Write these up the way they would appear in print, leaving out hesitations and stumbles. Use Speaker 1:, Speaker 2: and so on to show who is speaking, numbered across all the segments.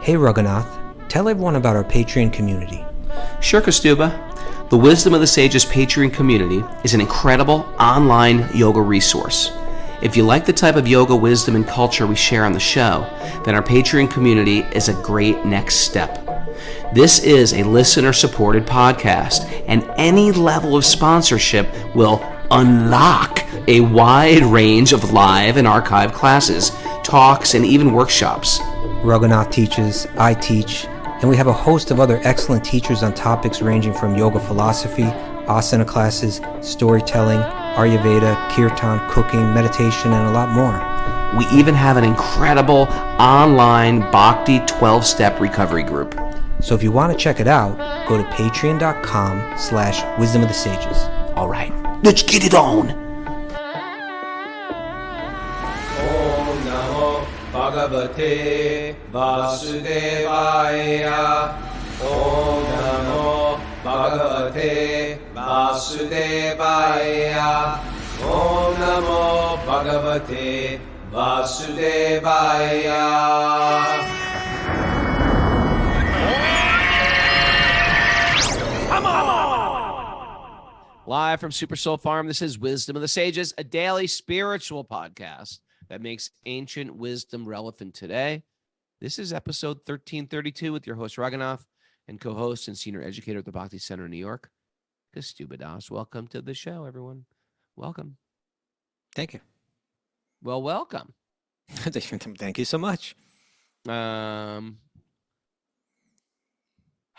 Speaker 1: Hey Raghunath, tell everyone about our Patreon community.
Speaker 2: Sure, Kastuba. The Wisdom of the Sages Patreon community is an incredible online yoga resource. If you like the type of yoga wisdom and culture we share on the show, then our Patreon community is a great next step. This is a listener-supported podcast, and any level of sponsorship will unlock a wide range of live and archived classes, talks, and even workshops.
Speaker 1: Raghunath teaches, I teach, and we have a host of other excellent teachers on topics ranging from yoga philosophy, asana classes, storytelling, Ayurveda, kirtan, cooking, meditation, and a lot more.
Speaker 2: We even have an incredible online Bhakti 12-step recovery group.
Speaker 1: So if you want to check it out, go to patreon.com/wisdom of the sages.
Speaker 2: All right, let's get it on.
Speaker 3: Bhagavate Vasudevaya. Om Namo Bhagavate Vasudevaya. Om Namo Bhagavate Vasudevaya.
Speaker 2: Come on! Live from Super Soul Farm, this is Wisdom of the Sages, a daily spiritual podcast that makes ancient wisdom relevant today. This is episode 1332 with your host, Raghunath, and co-host and senior educator at the Bhakti Center in New York, Kastuba Das. Welcome to the show, everyone. Welcome.
Speaker 1: Thank you.
Speaker 2: Well, welcome.
Speaker 1: Thank you so much.
Speaker 2: This
Speaker 1: What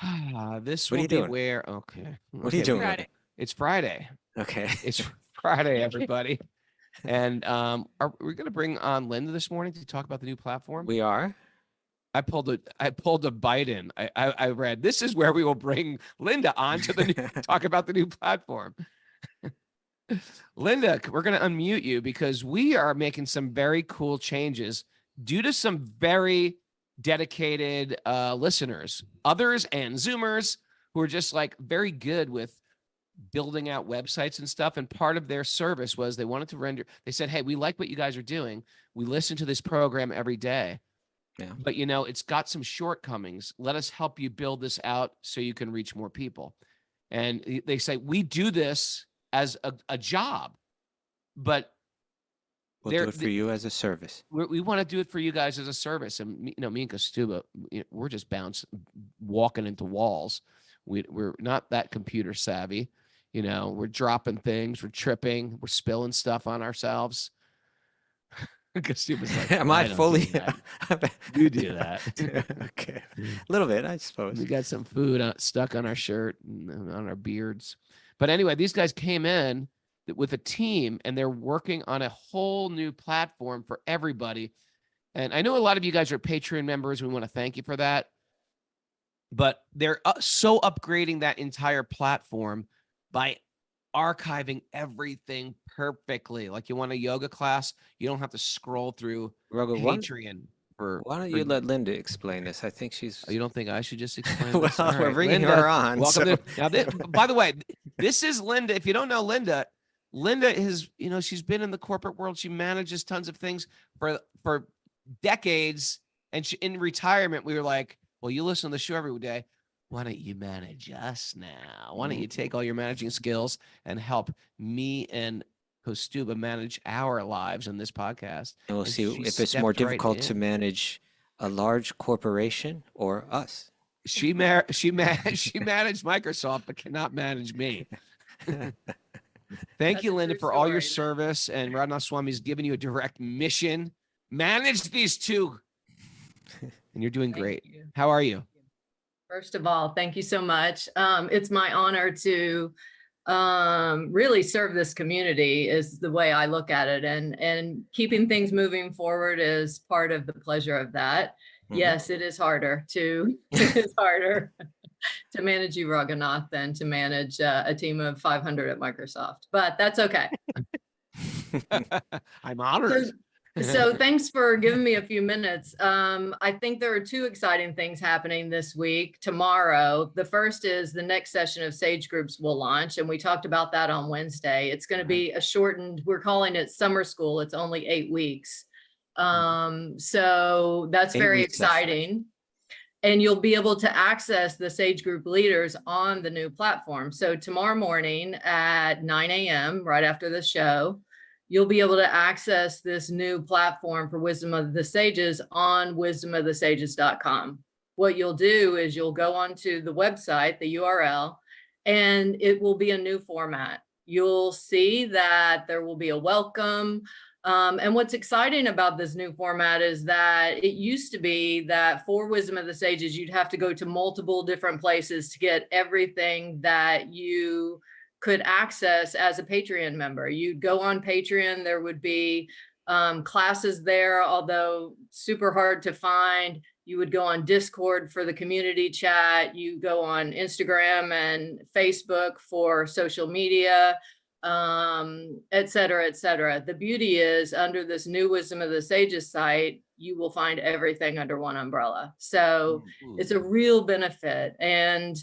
Speaker 1: are
Speaker 2: will
Speaker 1: you
Speaker 2: be
Speaker 1: doing?
Speaker 2: where, okay.
Speaker 1: What are you doing?
Speaker 4: Friday.
Speaker 2: It's Friday.
Speaker 1: Okay.
Speaker 2: It's Friday, everybody. And are we going to bring on Linda this morning to talk about the new platform?
Speaker 1: We are.
Speaker 2: I pulled a Biden. I read, this is where we will bring Linda on to the new, talk about the new platform. Linda, we're going to unmute you because we are making some very cool changes due to some very dedicated listeners, others and Zoomers who are just like very good with building out websites and stuff. And part of their service was they wanted to render, they said, hey, we like what you guys are doing. We listen to this program every day.
Speaker 1: Yeah.
Speaker 2: But, you know, it's got some shortcomings. Let us help you build this out so you can reach more people. And they say, we do this as a job, but
Speaker 1: We'll do it for you as a service.
Speaker 2: we want to do it for you guys as a service. And, me and Kastuba, we're just walking into walls. We're not that computer savvy. You know, we're dropping things, we're tripping, we're spilling stuff on ourselves. Kastuba's like,
Speaker 1: Am I fully?
Speaker 2: You do that.
Speaker 1: Okay. A little bit, I suppose.
Speaker 2: We got some food stuck on our shirt and on our beards. But anyway, these guys came in with a team and they're working on a whole new platform for everybody. And I know a lot of you guys are Patreon members. We want to thank you for that. But they're so upgrading that entire platform by archiving everything perfectly. Like you want a yoga class, you don't have to scroll through Patreon.
Speaker 1: Why don't you let Linda explain this? I think she's...
Speaker 2: You don't think I should just explain this?
Speaker 1: Well,
Speaker 2: All
Speaker 1: we're
Speaker 2: right,
Speaker 1: bringing
Speaker 2: Linda,
Speaker 1: her on.
Speaker 2: welcome now, by the way, this is Linda. If you don't know Linda, Linda is, she's been in the corporate world. She manages tons of things for decades. And in retirement, we were like, well, you listen to the show every day. Why don't you manage us now? Why don't you take all your managing skills and help me and Kastuba manage our lives in this podcast?
Speaker 1: And we'll see if it's more difficult to manage a large corporation or us.
Speaker 2: She managed Microsoft, but cannot manage me. Thank you, Linda, for all your service. And Radhanath Swami's given you a direct mission. Manage these two. And you're doing great. How are you?
Speaker 4: First of all, thank you so much. It's my honor to really serve this community is the way I look at it. And keeping things moving forward is part of the pleasure of that. Mm-hmm. Yes, it is harder to manage you, Raghunath, than to manage a team of 500 at Microsoft. But that's okay.
Speaker 2: I'm honored.
Speaker 4: So thanks for giving me a few minutes. I think there are two exciting things happening this week. Tomorrow, the first is the next session of Sage Groups will launch, and we talked about that on Wednesday. It's going to be a shortened, we're calling it summer school. It's only 8 weeks. So that's very exciting. And you'll be able to access the Sage Group leaders on the new platform. So tomorrow morning at 9 a.m., right after the show, you'll be able to access this new platform for Wisdom of the Sages on wisdomofthesages.com. What you'll do is you'll go onto the website, the URL, and it will be a new format. You'll see that there will be a welcome. And what's exciting about this new format is that it used to be that for Wisdom of the Sages, you'd have to go to multiple different places to get everything that you could access as a Patreon member. You'd go on Patreon, there would be classes there, although super hard to find. You would go on Discord for the community chat. You go on Instagram and Facebook for social media, et cetera, et cetera. The beauty is under this new Wisdom of the Sages site, you will find everything under one umbrella. So it's a real benefit. And,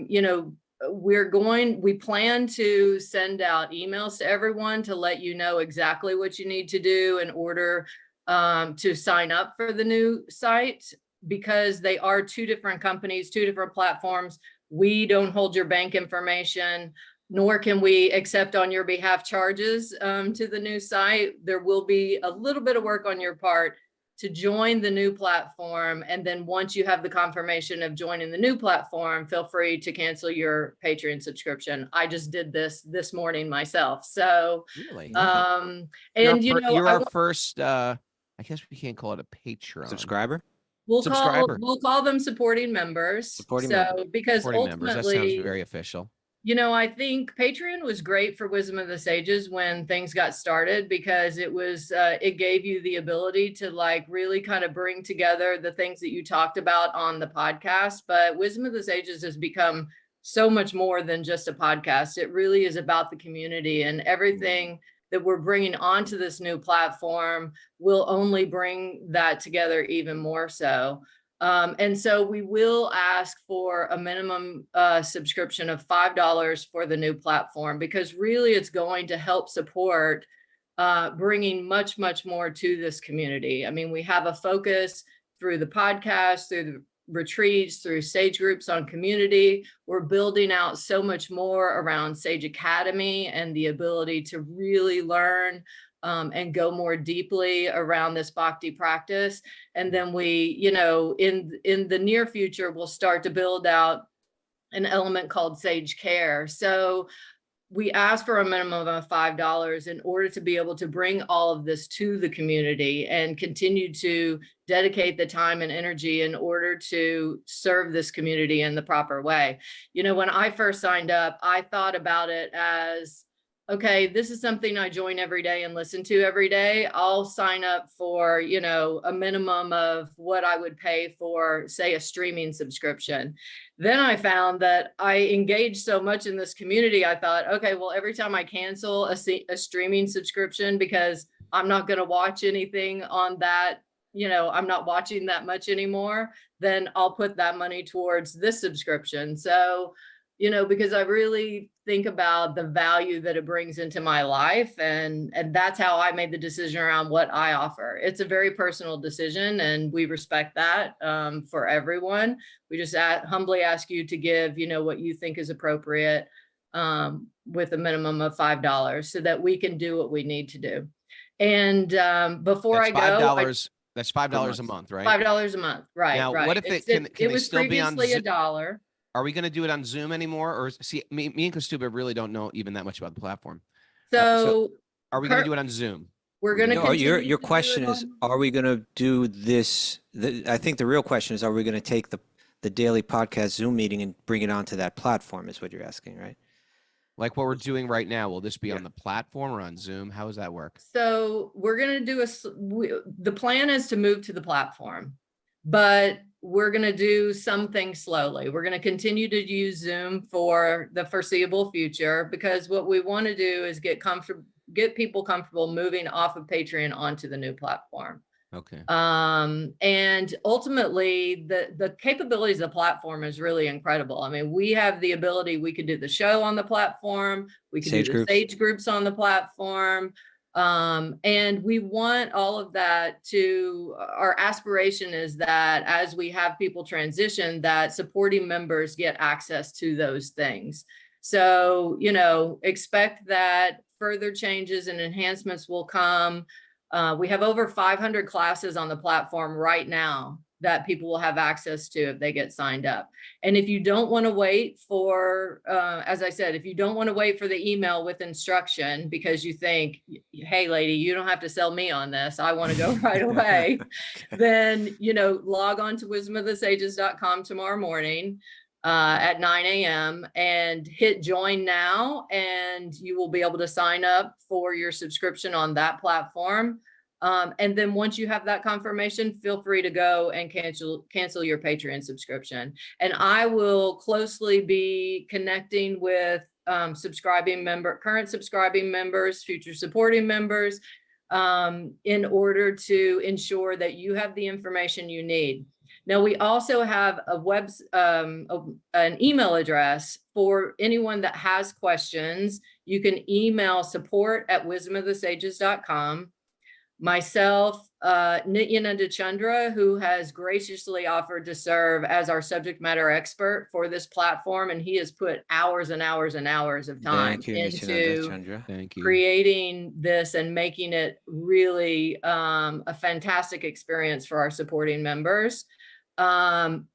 Speaker 4: you know, we plan to send out emails to everyone to let you know exactly what you need to do in order to sign up for the new site, because they are two different companies, two different platforms. We don't hold your bank information, nor can we accept on your behalf charges to the new site. There will be a little bit of work on your part to join the new platform. And then once you have the confirmation of joining the new platform, feel free to cancel your Patreon subscription. I just did this morning myself. So,
Speaker 2: Really?
Speaker 4: and
Speaker 2: you're our first, I guess we can't call it a Patreon.
Speaker 1: Subscriber?
Speaker 4: We'll call them supporting members. Because
Speaker 2: supporting members. That sounds
Speaker 4: ultimately,
Speaker 2: very official.
Speaker 4: you know, I think Patreon was great for Wisdom of the Sages when things got started, because it was, it gave you the ability to like really kind of bring together the things that you talked about on the podcast. But Wisdom of the Sages has become so much more than just a podcast. It really is about the community, and everything that we're bringing onto this new platform will only bring that together even more so. And so we will ask for a minimum subscription of $5 for the new platform, because really it's going to help support bringing much, much more to this community. I mean, we have a focus through the podcast, through the retreats, through Sage Groups on community. We're building out so much more around Sage Academy and the ability to really learn and go more deeply around this bhakti practice. And then we, you know, in the near future, we'll start to build out an element called Sage Care. So we ask for a minimum of $5 in order to be able to bring all of this to the community and continue to dedicate the time and energy in order to serve this community in the proper way. You know, when I first signed up, I thought about it as, okay, this is something I join every day and listen to every day. I'll sign up for, you know, a minimum of what I would pay for, say, a streaming subscription. Then I found that I engaged so much in this community. I thought, okay, well, every time I cancel a streaming subscription because I'm not going to watch anything on that, you know, I'm not watching that much anymore, then I'll put that money towards this subscription. So, you know, because I really think about the value that it brings into my life. And that's how I made the decision around what I offer. It's a very personal decision, and we respect that for everyone. We just humbly ask you to give, you know, what you think is appropriate with a minimum of $5 so that we can do what we need to do. And before
Speaker 2: that's
Speaker 4: I go,
Speaker 2: $5. That's $5 a month, right?
Speaker 4: $5 a month, right?
Speaker 2: Now,
Speaker 4: right.
Speaker 2: what if it was
Speaker 4: still previously $1?
Speaker 2: Are we going to do it on Zoom anymore? Or see, me and Kastuba really don't know even that much about the platform.
Speaker 4: So
Speaker 2: are we going to do it on Zoom?
Speaker 4: We're going to continue.
Speaker 1: Your question is, are we going to do this? I think the real question is, are we going to take the daily podcast Zoom meeting and bring it onto that platform is what you're asking, right?
Speaker 2: Like what we're doing right now, will this be on the platform or on Zoom? How does that work?
Speaker 4: So we're going to do the plan is to move to the platform, but we're going to do some things slowly. We're going to continue to use Zoom for the foreseeable future, because what we want to do is get people comfortable moving off of Patreon onto the new platform.
Speaker 2: Okay.
Speaker 4: And ultimately the capabilities of the platform is really incredible. I mean, we have the ability, we could do the show on the platform. We could do the Sage Groups on the platform. And we want all of that to, our aspiration is that as we have people transition, that supporting members get access to those things. So, you know, expect that further changes and enhancements will come. We have over 500 classes on the platform right now that people will have access to if they get signed up. And if you don't want to wait for, as I said, if you don't want to wait for the email with instruction because you think, hey, lady, you don't have to sell me on this, I want to go right away, then, you know, log on to wisdomofthesages.com tomorrow morning at 9 a.m. and hit join now, and you will be able to sign up for your subscription on that platform. And then once you have that confirmation, feel free to go and cancel your Patreon subscription. And I will closely be connecting with current subscribing members, future supporting members, in order to ensure that you have the information you need. Now, we also have an email address for anyone that has questions. You can email support@wisdomofthesages.com. Myself, Nityananda Chandra, who has graciously offered to serve as our subject matter expert for this platform, and he has put hours and hours and hours of time into creating this and making it really a fantastic experience for our supporting members.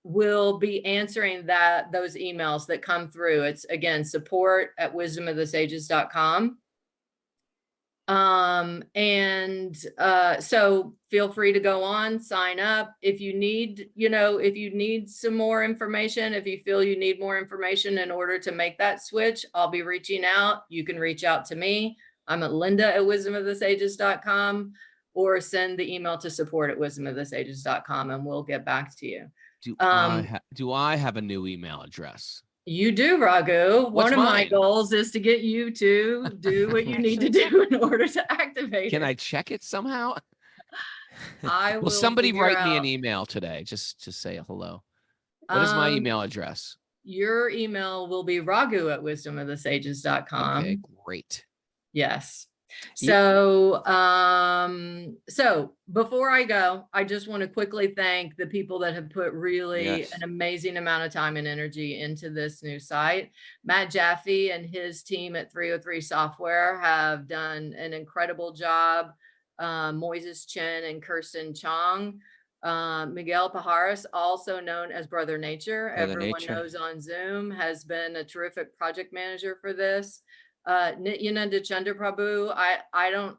Speaker 4: Will be answering those emails that come through. It's again, support@wisdomofthesages.com. So feel free to go on, sign up. If you need, if you need some more information, if you feel you need more information in order to make that switch, I'll be reaching out. You can reach out to me. I'm at linda@wisdomofthesages.com, or send the email to support@wisdomofthesages.com and we'll get back to you.
Speaker 2: Do I have a new email address?
Speaker 4: You do, Raghu. One of my goals is to get you to do what you need to do in order to activate it.
Speaker 2: Can I check it somehow?
Speaker 4: Will
Speaker 2: somebody write me an email today, just to say hello. What is my email address?
Speaker 4: Your email will be raghu@wisdomofthesages.com.
Speaker 2: Okay, great.
Speaker 4: Yes. So, so before I go, I just want to quickly thank the people that have put really an amazing amount of time and energy into this new site. Matt Jaffe and his team at 303 Software have done an incredible job. Moises Chen and Kirsten Chong. Miguel Pajares, also known as Brother Nature, everyone knows on Zoom, has been a terrific project manager for this. Nityananda Chandra Prabhu,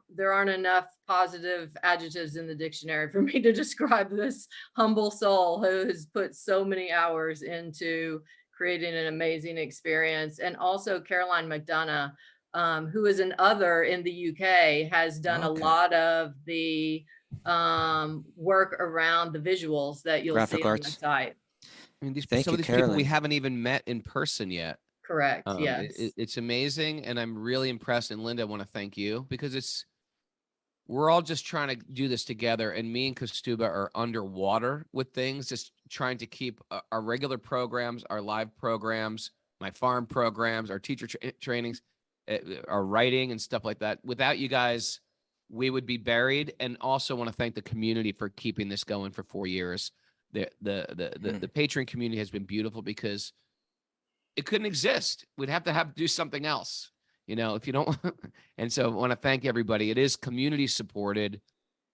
Speaker 4: there aren't enough positive adjectives in the dictionary for me to describe this humble soul who has put so many hours into creating an amazing experience. And also Caroline McDonough, who is an other in the UK, has done a lot of the work around the visuals that you'll see on the site.
Speaker 2: I mean, some of these people we haven't even met in person yet.
Speaker 4: Correct. Yes.
Speaker 2: It's amazing. And I'm really impressed. And Linda, I want to thank you because we're all just trying to do this together. And me and Kastuba are underwater with things, just trying to keep our regular programs, our live programs, my farm programs, our teacher trainings, our writing and stuff like that. Without you guys, we would be buried. And also want to thank the community for keeping this going for 4 years. The patron community has been beautiful because it couldn't exist. We'd have to do something else, if you don't. And so I want to thank everybody. It is community supported.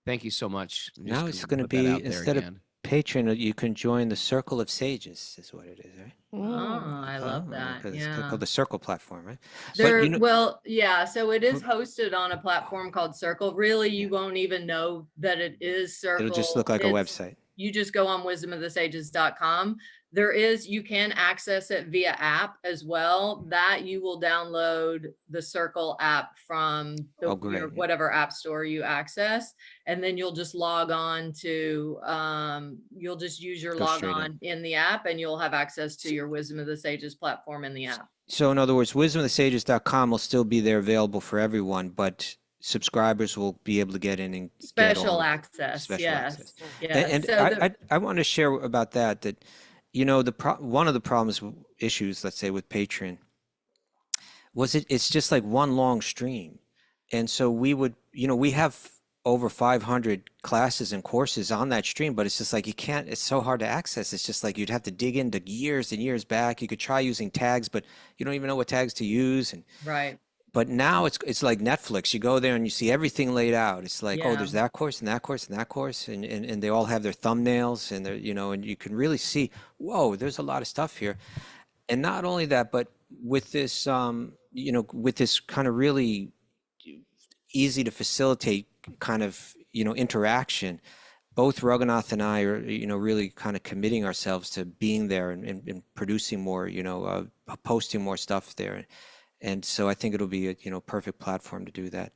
Speaker 2: Thank you so much.
Speaker 1: Now it's going to be, instead of patron, you can join the Circle of Sages is what it is, right?
Speaker 4: Oh, I love that.
Speaker 1: It's called the Circle platform, right?
Speaker 4: So it is hosted on a platform called Circle. Really, you won't even know that it is Circle.
Speaker 1: It'll just look like a website.
Speaker 4: You just go on wisdomofthesages.com. You can access it via app as well, that you will download the Circle app from whatever app store you access. And then you'll just log on to, you'll just use your logon in the app and you'll have access to your Wisdom of the Sages platform in the app.
Speaker 1: So in other words, wisdomofthesages.com will still be there available for everyone, but subscribers will be able to get in and
Speaker 4: special access. Yes.
Speaker 1: And I want to share about that one of the issues, let's say with Patreon, it's just like one long stream. And so we would, we have over 500 classes and courses on that stream, but it's just like it's so hard to access. It's just like you'd have to dig into years and years back. You could try using tags, but you don't even know what tags to use.
Speaker 4: Right.
Speaker 1: But now it's like Netflix. You go there and you see everything laid out. It's like, oh,
Speaker 4: Yeah.
Speaker 1: there's that course and that course and that course, and they all have their thumbnails, and they're, and you can really see, whoa, there's a lot of stuff here. And not only that, but with this, with this kind of really easy to facilitate kind of, interaction, both Raghunath and I are, really kind of committing ourselves to being there and producing more, posting more stuff there. And so I think it'll be a, perfect platform to do that.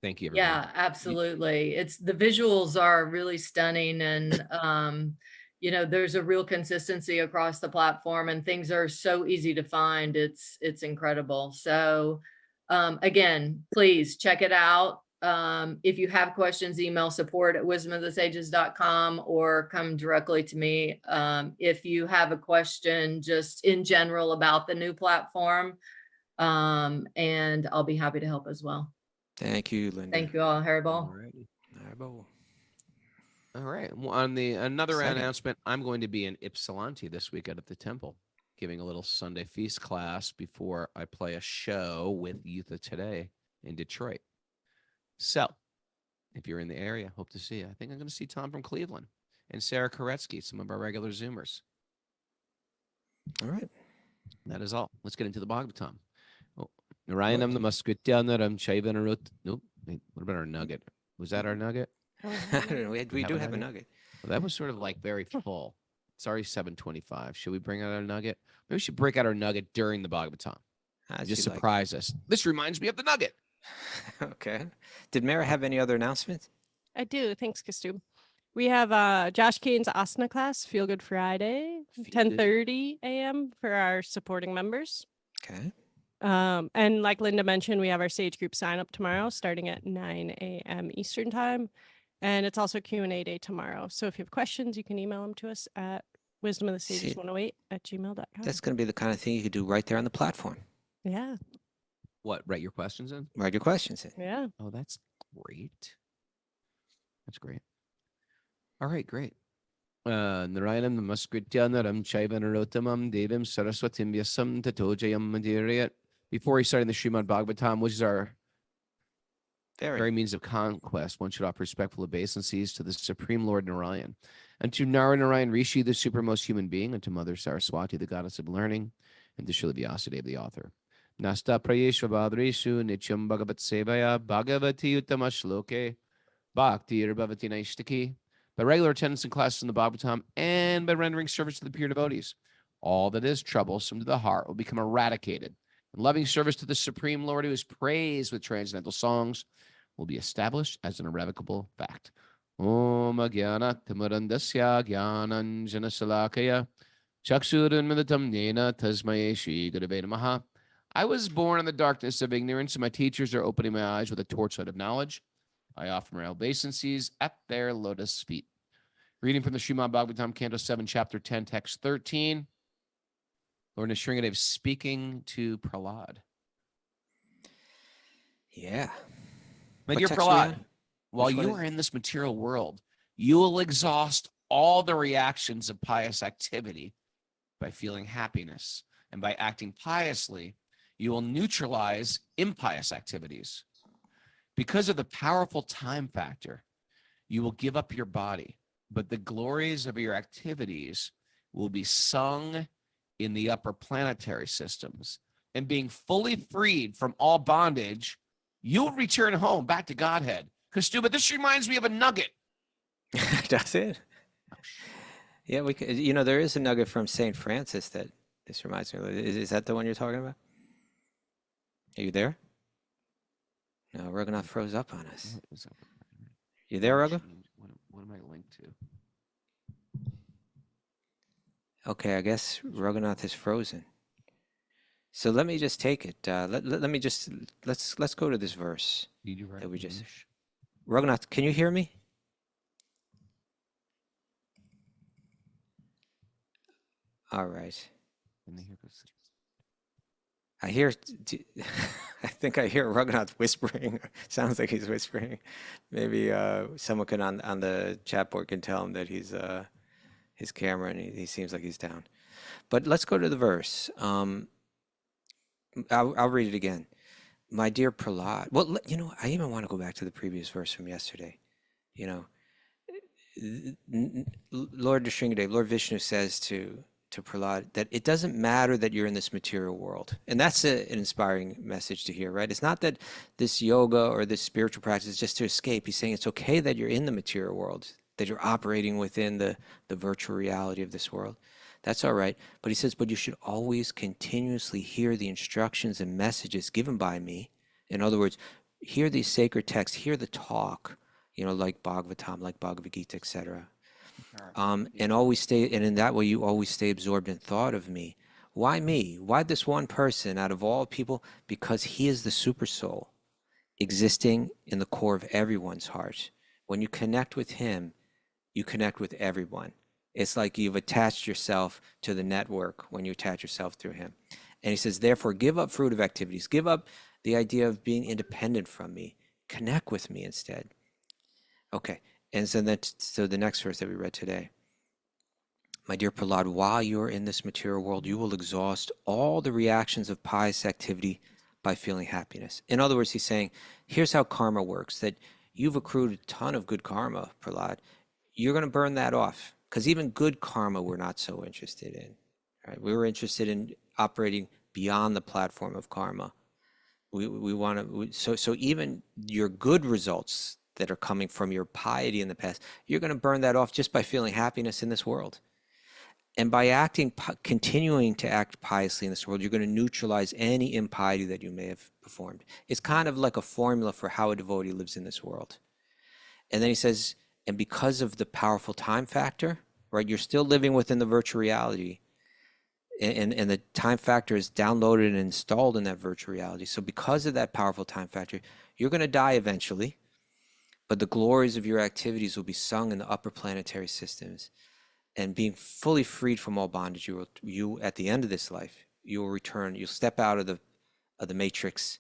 Speaker 2: Thank you, everybody.
Speaker 4: Yeah, absolutely. It's the visuals are really stunning, and there's a real consistency across the platform, and things are so easy to find. It's incredible. So again, please check it out. If you have questions, email support@wisdomofthesages.com or come directly to me. If you have a question just in general about the new platform, and I'll be happy to help as well.
Speaker 1: Thank you, Linda.
Speaker 4: Thank you all, Haribol.
Speaker 2: Alrighty.
Speaker 1: Haribo.
Speaker 2: All right. On another
Speaker 1: Second.
Speaker 2: announcement, I'm going to be in Ypsilanti this weekend at the temple, giving a little Sunday feast class before I play a show with Youth of Today in Detroit. So, if you're in the area, hope to see you. I think I'm going to see Tom from Cleveland and Sarah Koretsky, some of our regular Zoomers.
Speaker 1: All right.
Speaker 2: That is all. Let's get into the Bhagavatam. Narayanam namaskrityanam chaivanarut. Nope. Wait, what about our nugget? Was that our nugget?
Speaker 1: I don't know. We do have a nugget.
Speaker 2: Well, that was sort of like very full. It's already 7:25. Should we bring out our nugget? Maybe we should break out our nugget during the Bhagavatam. Just surprise us. This reminds me of the nugget.
Speaker 1: Okay. Did Mara have any other announcements?
Speaker 5: I do. Thanks, Kastub. We have Josh Kane's asana class, Feel Good Friday, 10:30 a.m. for our supporting members.
Speaker 1: Okay.
Speaker 5: And like Linda mentioned, we have our Sage Group sign up tomorrow starting at 9 a.m. Eastern time. And it's also Q&A day tomorrow. So if you have questions, you can email them to us at wisdomofthesages108@gmail.com.
Speaker 1: That's going to be the kind of thing you could do right there on the platform.
Speaker 5: Yeah.
Speaker 2: What? Write your questions in?
Speaker 1: Write your questions in.
Speaker 5: Yeah.
Speaker 2: Oh, that's great. That's great. All right, great. Narayanam namaskrityanam chaivanarotamam devim saraswatim vyasam tatojayam madiriyat. Before we start in the Srimad Bhagavatam, which is our very means of conquest, one should offer respectful obeisances to the Supreme Lord Narayan, and to Narayan Rishi, the supermost human being, and to Mother Saraswati, the goddess of learning, and to Srila Vyasadeva, the author. Nasta prayeshva badreshu nityam bhagavat sevaya bhagavati uttama shloke bhakti bhavati naishtaki. By regular attendance in classes in the Bhagavatam and by rendering service to the pure devotees, all that is troublesome to the heart will become eradicated, and loving service to the Supreme Lord, who is praised with transcendental songs, will be established as an irrevocable fact. Om Agyana Timarandasya Gyananjana Salakaya Chaksurunmidatam Nena Tasmaye Shri Gurave Namaha. I was born in the darkness of ignorance, and my teachers are opening my eyes with a torchlight of knowledge. I offer my obeisances at their lotus feet. Reading from the Srimad Bhagavatam, Canto 7, Chapter 10, Text 13. Lord Nisringadev speaking to Prahlad.
Speaker 1: Yeah.
Speaker 2: My
Speaker 1: What
Speaker 2: dear
Speaker 1: text are we
Speaker 2: Prahlad,
Speaker 1: on?
Speaker 2: while
Speaker 1: Which one
Speaker 2: you
Speaker 1: is-
Speaker 2: are in this material world, you will exhaust all the reactions of pious activity by feeling happiness. And by acting piously, you will neutralize impious activities. Because of the powerful time factor, you will give up your body, but the glories of your activities will be sung in the upper planetary systems. And being fully freed from all bondage, you'll return home back to Godhead. Kastuba, this reminds me of a nugget.
Speaker 1: Does it? Yeah, we could, there is a nugget from St. Francis that this reminds me of. Is that the one you're talking about? Are you there? No, Raghunath froze up on us. You there, Raghu?
Speaker 2: What am I linked to?
Speaker 1: Okay, I guess Raghunath is frozen. So let me just take it. Let's go to this verse
Speaker 2: Did you write
Speaker 1: that we just.
Speaker 2: English?
Speaker 1: Raghunath, can you hear me? All right.
Speaker 2: And then here goes.
Speaker 1: I hear, I think I hear Raghunath whispering. Sounds like he's whispering. Maybe someone can on the chat board can tell him that he's his camera and he seems like he's down. But let's go to the verse. I'll read it again. My dear Prahlad. Well, you know, I even want to go back to the previous verse from yesterday. You know, Lord Nrsimhadev, Lord Vishnu says to Prahlad that it doesn't matter that you're in this material world. And that's an inspiring message to hear, right? It's not that this yoga or this spiritual practice is just to escape. He's saying it's okay that you're in the material world, that you're operating within the virtual reality of this world. That's all right. But he says, but you should always continuously hear the instructions and messages given by me. In other words, hear these sacred texts, hear the talk, you know, like Bhagavatam, like Bhagavad Gita, etc. And always stay, and in that way you always stay absorbed in thought of me. Why me? Why this one person out of all people? Because he is the super soul existing in the core of everyone's heart. When you connect with him, you connect with everyone. It's like you've attached yourself to the network when you attach yourself through him. And he says, therefore, give up fruitive activities. Give up the idea of being independent from me. Connect with me instead. Okay. And so the next verse that we read today. My dear Prahlad, while you're in this material world, you will exhaust all the reactions of pious activity by feeling happiness. In other words, he's saying, here's how karma works, that you've accrued a ton of good karma, Prahlad. You're going to burn that off, because even good karma we're not so interested in. Right? We were interested in operating beyond the platform of karma. We want to, so even your good results that are coming from your piety in the past, you're going to burn that off just by feeling happiness in this world. And by continuing to act piously in this world, you're going to neutralize any impiety that you may have performed. It's kind of like a formula for how a devotee lives in this world. And then he says, and because of the powerful time factor, right, you're still living within the virtual reality, and the time factor is downloaded and installed in that virtual reality. So because of that powerful time factor, you're going to die eventually, but the glories of your activities will be sung in the upper planetary systems. And being fully freed from all bondage, you at the end of this life, you will return. You'll step out of the matrix.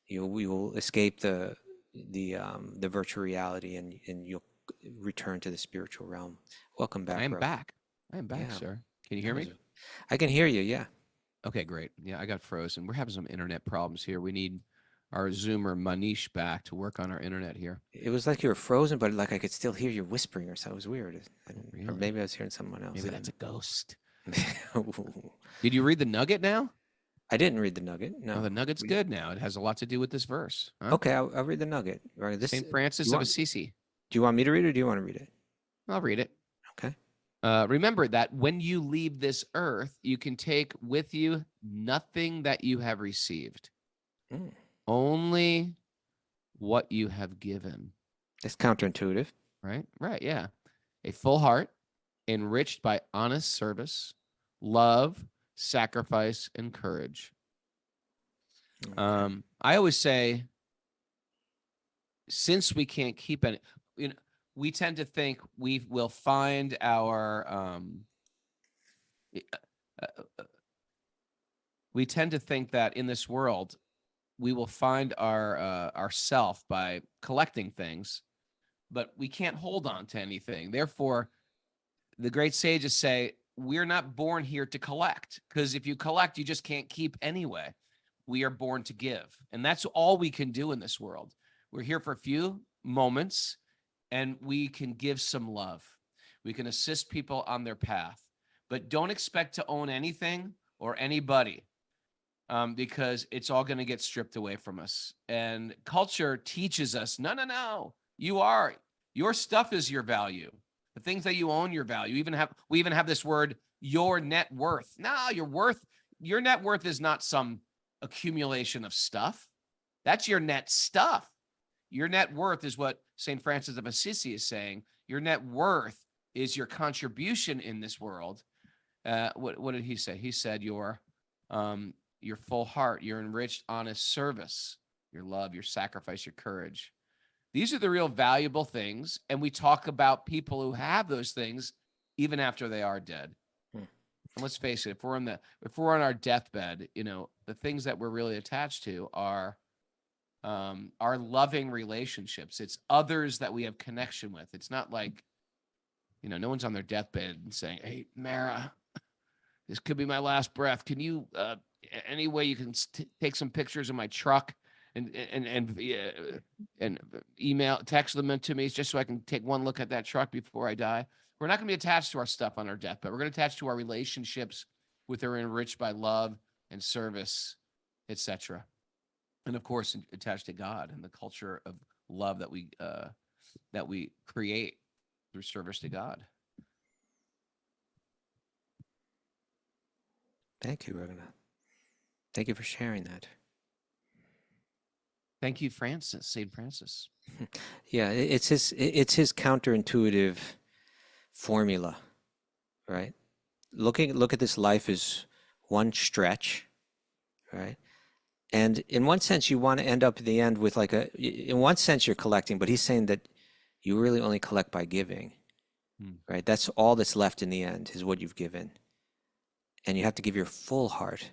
Speaker 1: You will escape the virtual reality, and you'll return to the spiritual realm. Welcome back.
Speaker 2: I am
Speaker 1: bro.
Speaker 2: back. I am back,
Speaker 1: Yeah.
Speaker 2: sir. Can you hear me?
Speaker 1: I can hear you. Yeah.
Speaker 2: Okay, great. Yeah, I got frozen. We're having some internet problems here. We need our Zoomer Manish back to work on our internet here.
Speaker 1: It was like you were frozen, but like I could still hear you whispering or something. It was weird. Or
Speaker 2: Really?
Speaker 1: maybe I was hearing someone else.
Speaker 2: Maybe that's a ghost.
Speaker 1: I
Speaker 2: Did you read the nugget now?
Speaker 1: didn't read the nugget. No.
Speaker 2: Oh, the nugget's good now. It has a lot to do with this verse. Huh?
Speaker 1: Okay, I'll read the nugget. Right,
Speaker 2: St. Francis of Assisi.
Speaker 1: Do you want me to read it or do you want to read it?
Speaker 2: I'll read it.
Speaker 1: Okay.
Speaker 2: Remember that when you leave this earth, you can take with you nothing that you have received, only what you have given.
Speaker 1: It's counterintuitive.
Speaker 2: Right? Right, yeah. A full heart, enriched by honest service, love, sacrifice, and courage.
Speaker 1: Okay.
Speaker 2: I always say, since we can't keep any, you know, we tend to think we will find our, we tend to think that in this world, we will find our self by collecting things, but we can't hold on to anything. Therefore, the great sages say, we're not born here to collect, because if you collect, you just can't keep anyway. We are born to give. And that's all we can do in this world. We're here for a few moments, and we can give some love. We can assist people on their path, but don't expect to own anything or anybody, because it's all going to get stripped away from us. And culture teaches us, no, your stuff is your value. The things that you own, your value. We even have this word, your net worth. No, your net worth is not some accumulation of stuff. That's your net stuff. Your net worth is what St. Francis of Assisi is saying. Your net worth is your contribution in this world. What did he say? He said your full heart, your enriched, honest service, your love, your sacrifice, your courage. These are the real valuable things. And we talk about people who have those things even after they are dead. And let's face it, if we're on our deathbed, you know, the things that we're really attached to are our loving relationships. It's others that we have connection with. It's not like, you know, no one's on their deathbed and saying, "Hey, Mara, this could be my last breath. Can you, any way you can take some pictures of my truck and email, text them to me just so I can take one look at that truck before I die." We're not going to be attached to our stuff on our deathbed. We're going to attach to our relationships with are enriched by love and service, etc. And of course, attached to God and the culture of love that we create through service to God.
Speaker 1: Thank you, Raghunath. Thank you for sharing that.
Speaker 2: Thank you, Francis, St. Francis.
Speaker 1: Yeah, it's his counterintuitive formula, right? Look at this life as one stretch, right? And in one sense, you want to end up at the end with like in one sense you're collecting, but he's saying that you really only collect by giving, right? That's all that's left in the end is what you've given. And you have to give your full heart,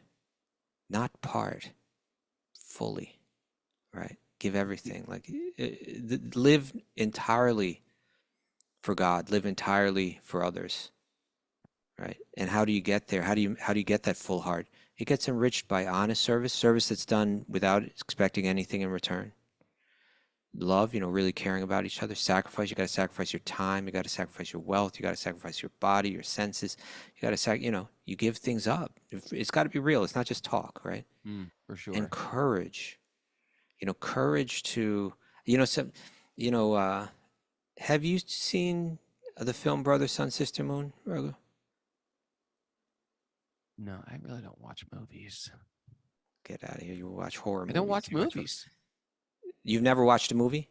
Speaker 1: not part, fully, right? Give everything, like live entirely for God, live entirely for others, right? And how do you get there? How do you get that full heart? It gets enriched by honest service that's done without expecting anything in return. Love, you know, really caring about each other. Sacrifice, you got to sacrifice your time, you got to sacrifice your wealth, you got to sacrifice your body, your senses. You got to, you know, you give things up. It's got to be real. It's not just talk, right?
Speaker 2: For sure.
Speaker 1: And courage, you know, courage to, you know, some, you know, have you seen the film Brother, Sun, Sister, Moon, Raghu?
Speaker 2: No, I really don't watch movies.
Speaker 1: Get out of here. You watch horror movies.
Speaker 2: I don't watch movies.
Speaker 1: You've never watched a movie?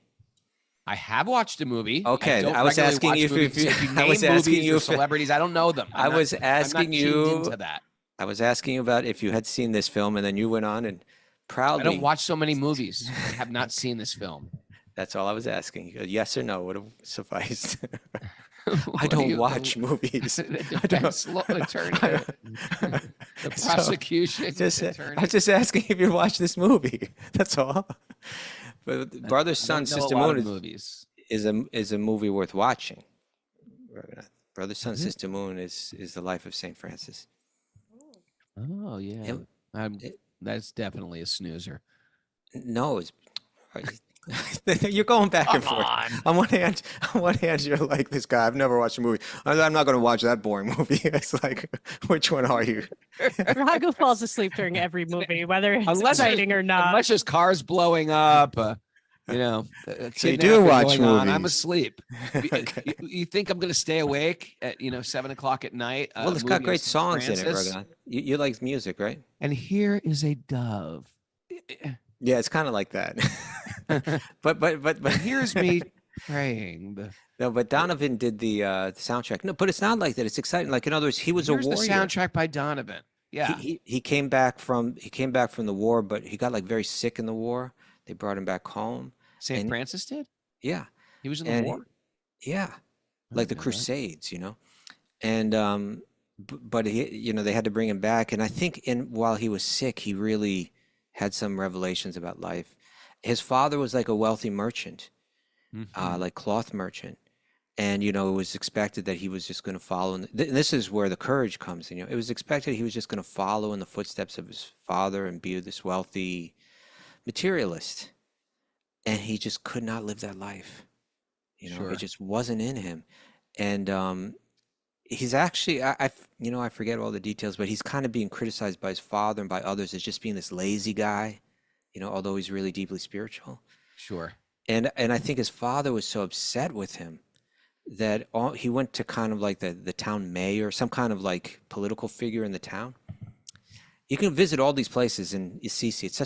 Speaker 2: I have watched a movie.
Speaker 1: Okay, I was asking you if you
Speaker 2: I was asking you celebrities. I don't know them.
Speaker 1: I was asking you
Speaker 2: into that.
Speaker 1: I was asking you about if you had seen this film, and then you went on and proudly.
Speaker 2: I don't watch so many movies. I have not seen this film.
Speaker 1: That's all I was asking. Yes or no would have sufficed. I don't watch movies.
Speaker 2: The prosecution attorney.
Speaker 1: I was just asking if you watched this movie. That's all. But Brother, Sun, Sister, Moon is a movie worth watching. Brother, Sun, Sister, Moon is the life of St. Francis.
Speaker 2: Oh yeah, that's definitely a snoozer.
Speaker 1: No, it's. You're going back and forth. On one hand, you're like, this guy, I've never watched a movie. I'm not going to watch that boring movie. It's like, which one are you?
Speaker 5: Raghu falls asleep during every movie, whether it's exciting or not.
Speaker 2: Unless there's cars blowing up, you know.
Speaker 1: So you do watch movies.
Speaker 2: I'm asleep.
Speaker 1: Okay.
Speaker 2: You think I'm going to stay awake at 7 o'clock at night?
Speaker 1: Well, it's got great songs in it, Raghunath. You like music, right?
Speaker 2: And here is a dove.
Speaker 1: Yeah, it's kind of like that. but
Speaker 2: here's me praying.
Speaker 1: No, but Donovan did the soundtrack. No, but it's not like that. It's exciting. Like, in other words, he was a warrior.
Speaker 2: Here's the soundtrack by Donovan. Yeah,
Speaker 1: he came back from the war, but he got like very sick in the war. They brought him back home.
Speaker 2: St. Francis did.
Speaker 1: Yeah,
Speaker 2: he was in the war.
Speaker 1: Yeah, like the Crusades, you know, and but he, you know, they had to bring him back, and I think while he was sick, he really had some revelations about life. His father was like a wealthy merchant, like cloth merchant. And, you know, it was expected that he was just going to follow. And this is where the courage comes in. You know, it was expected he was just going to follow in the footsteps of his father and be this wealthy materialist. And he just could not live that life. You know, it just wasn't in him. And he's actually, I forget all the details, but he's kind of being criticized by his father and by others as just being this lazy guy, you know, although he's really deeply spiritual.
Speaker 2: Sure.
Speaker 1: And I think his father was so upset with him that he went to kind of like the town mayor, some kind of like political figure in the town. You can visit all these places in Assisi. It's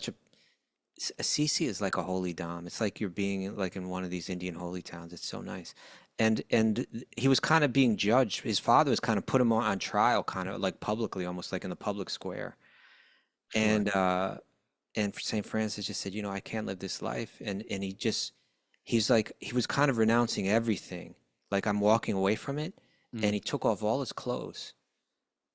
Speaker 1: Assisi is like a holy dom. It's like you're being like in one of these Indian holy towns. It's so nice. And he was kind of being judged. His father was kind of put him on trial, kind of like publicly, almost like in the public square. Sure. And St. Francis just said, you know, I can't live this life. And he's like, he was kind of renouncing everything. Like, I'm walking away from it. And he took off all his clothes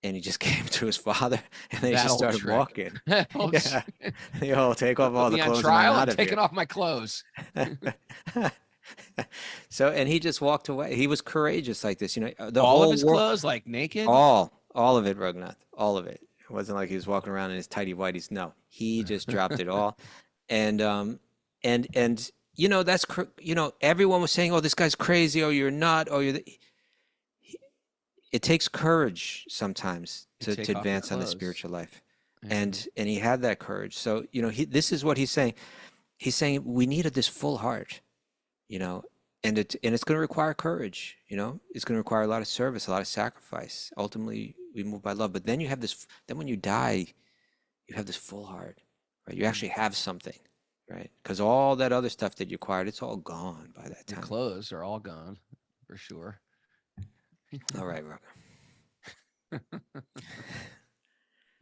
Speaker 1: and he just came to his father, and they
Speaker 2: That
Speaker 1: just
Speaker 2: old
Speaker 1: started
Speaker 2: trick.
Speaker 1: walking.
Speaker 2: That old
Speaker 1: Yeah,
Speaker 2: trick.
Speaker 1: yo, take off all
Speaker 2: Put
Speaker 1: the
Speaker 2: me on
Speaker 1: clothes and
Speaker 2: trial.
Speaker 1: I'm
Speaker 2: I'm
Speaker 1: out of
Speaker 2: taking
Speaker 1: here.
Speaker 2: off my clothes.
Speaker 1: So, and he just walked away. He was courageous like this, the
Speaker 2: All of
Speaker 1: whole
Speaker 2: his
Speaker 1: world,
Speaker 2: clothes, like naked.
Speaker 1: all of it, Raghunath, all of it. It wasn't like he was walking around in his tidy whities. No, he just dropped it all. And, that's, everyone was saying, oh, this guy's crazy. Oh, you're not. Oh, it takes courage sometimes to
Speaker 2: take off your
Speaker 1: advance on the
Speaker 2: clothes.
Speaker 1: spiritual life.
Speaker 2: Yeah.
Speaker 1: And he had that courage. So, this is what he's saying. He's saying we needed this full heart, and it's going to require courage, it's going to require a lot of service, a lot of sacrifice. Ultimately, we move by love. But then then when you die, you have this full heart, right? You actually have something, right? Because all that other stuff that you acquired, it's all gone by that
Speaker 2: Your
Speaker 1: time.
Speaker 2: clothes are all gone, for sure.
Speaker 1: All right, Roger.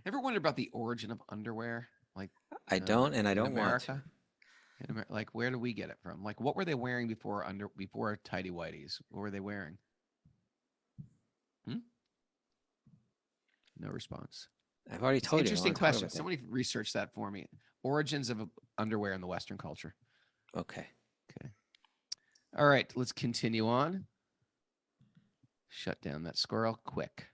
Speaker 2: Ever wondered about the origin of underwear? Like,
Speaker 1: I don't, and I
Speaker 2: in
Speaker 1: don't want
Speaker 2: America?
Speaker 1: to.
Speaker 2: Like, where do we get it from? Like, what were they wearing before tidy whities? What were they wearing? No response.
Speaker 1: I've already told you.
Speaker 2: Interesting question. Somebody research that for me. Origins of underwear in the Western culture.
Speaker 1: Okay.
Speaker 2: All right, let's continue on. Shut down that squirrel quick.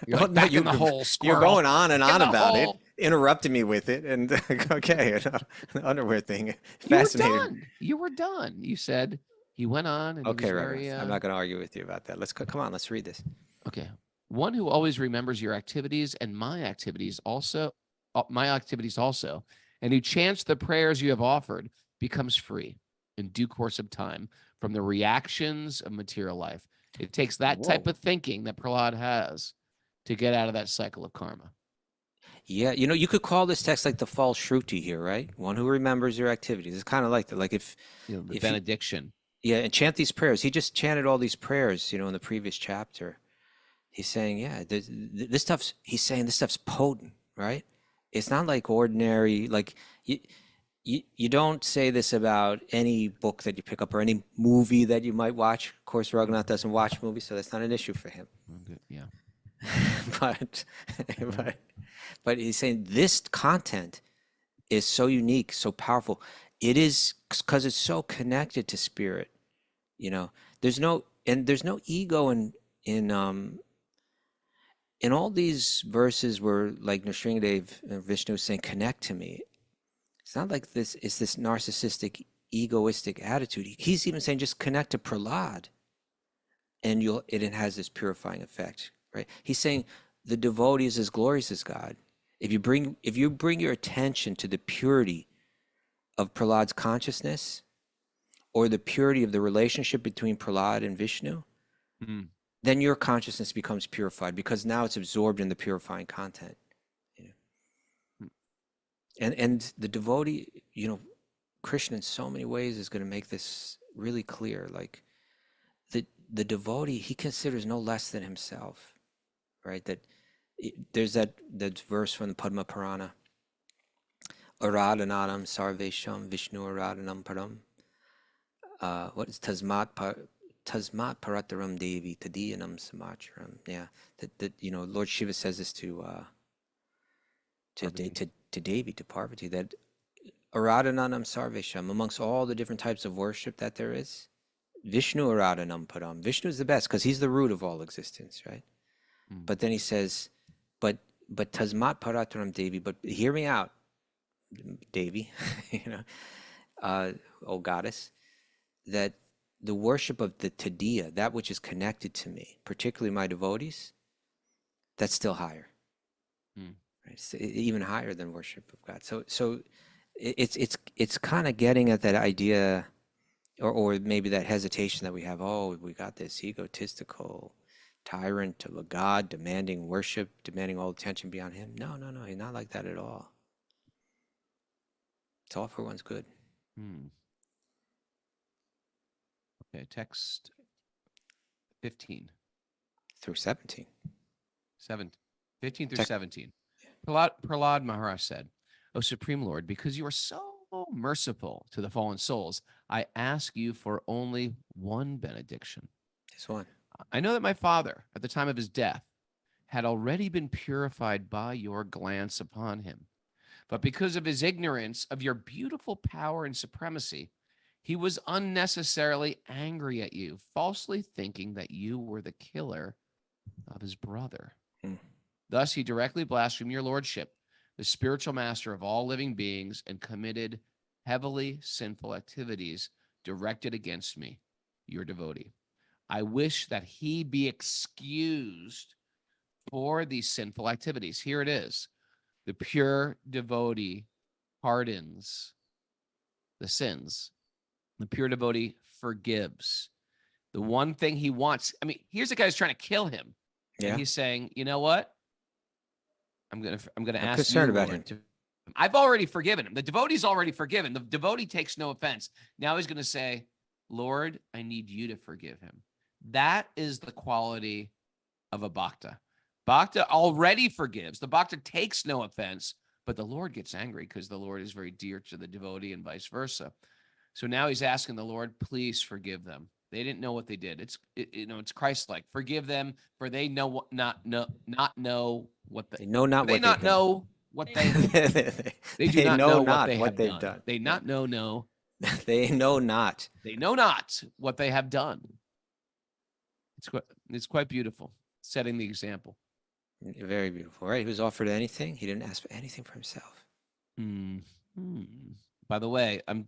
Speaker 2: You're
Speaker 1: Well,
Speaker 2: like back in the hole, squirrel.
Speaker 1: You're going on and on about it,
Speaker 2: hole.
Speaker 1: interrupting me with it, and okay, the underwear thing
Speaker 2: You were
Speaker 1: fascinating.
Speaker 2: done. You were done. You said he went on and
Speaker 1: Okay,
Speaker 2: he was
Speaker 1: right.
Speaker 2: very,
Speaker 1: I'm not going to argue with you about that. Come on, let's read this.
Speaker 2: Okay. One who always remembers your activities and my activities also, and who chants the prayers you have offered becomes free in due course of time from the reactions of material life. It takes that type of thinking that Prahlad has to get out of that cycle of karma.
Speaker 1: Yeah, you could call this text like the false Shruti here, right? One who remembers your activities. It's kind of like that. Like if
Speaker 2: the benediction.
Speaker 1: And chant these prayers. He just chanted all these prayers, in the previous chapter. He's saying, this stuff's potent, right? It's not like ordinary, like you don't say this about any book that you pick up or any movie that you might watch. Of course, Raghunath doesn't watch movies, so that's not an issue for him.
Speaker 2: Yeah.
Speaker 1: but he's saying this content is so unique, so powerful. It is because it's so connected to spirit. There's no ego in all these verses where, like Nrsimhadev and Vishnu is saying, connect to me. It's not like this is this narcissistic, egoistic attitude. He's even saying just connect to Prahlad, and it has this purifying effect, right? He's saying the devotee is as glorious as God. If you bring your attention to the purity of Prahlad's consciousness, or the purity of the relationship between Prahlad and Vishnu, then your consciousness becomes purified because now it's absorbed in the purifying content. And the devotee, Krishna in so many ways is going to make this really clear. Like the devotee, he considers no less than himself, right? There's that verse from the Padma Purana, Aradhananam sarvesham Vishnu aradhanam param. What is Tasmat parataram devi tadiyanam samacharam? Yeah, that Lord Shiva says this to Devi, to Parvati, that Aradhananam sarvesham, amongst all the different types of worship that there is, Vishnu aradhanam param. Vishnu is the best because he's the root of all existence, right? But then he says, but Tasmat parataram devi, but hear me out, Devi, oh goddess, that the worship of the Tadiya, that which is connected to me, particularly my devotees, that's still higher, right? It's even higher than worship of God. So it's kind of getting at that idea, or maybe that hesitation that we have. Oh, we got this egotistical tyrant of a God demanding worship, demanding all attention beyond him. No, he's not like that at all. It's all for one's good.
Speaker 2: Okay, text 15
Speaker 1: through 17.
Speaker 2: 15 through 17. Prahlad Maharaj said, O Supreme Lord, because you are so merciful to the fallen souls, I ask you for only one benediction.
Speaker 1: This one.
Speaker 2: I know that my father, at the time of his death, had already been purified by your glance upon him. But because of his ignorance of your beautiful power and supremacy, he was unnecessarily angry at you, falsely thinking that you were the killer of his brother.
Speaker 1: Hmm.
Speaker 2: Thus, he directly blasphemed your lordship, the spiritual master of all living beings, and committed heavily sinful activities directed against me, your devotee. I wish that he be excused for these sinful activities. Here it is. The pure devotee pardons the sins. The pure devotee forgives. The one thing he wants, I mean, here's a guy who's trying to kill him.
Speaker 1: Yeah.
Speaker 2: And he's saying, you know what? I'm gonna ask
Speaker 1: concerned
Speaker 2: you,
Speaker 1: about
Speaker 2: Lord,
Speaker 1: him.
Speaker 2: I've already forgiven him. The devotee's already forgiven. The devotee takes no offense. Now he's going to say, Lord, I need you to forgive him. That is the quality of a bhakta. Bhakta already forgives. The bhakta takes no offense, but the Lord gets angry because the Lord is very dear to the devotee and vice versa. So now he's asking the Lord, please forgive them. They didn't know what they did. It's Christ-like. Forgive them, for they know what
Speaker 1: They know not
Speaker 2: what
Speaker 1: what
Speaker 2: they
Speaker 1: they
Speaker 2: do
Speaker 1: they
Speaker 2: not know what they have
Speaker 1: they've
Speaker 2: done.
Speaker 1: done.
Speaker 2: They not know
Speaker 1: They know not.
Speaker 2: They know not what they have done. It's quite beautiful, setting the example.
Speaker 1: Very beautiful, right? He was offered anything. He didn't ask for anything for himself.
Speaker 2: By the way, I'm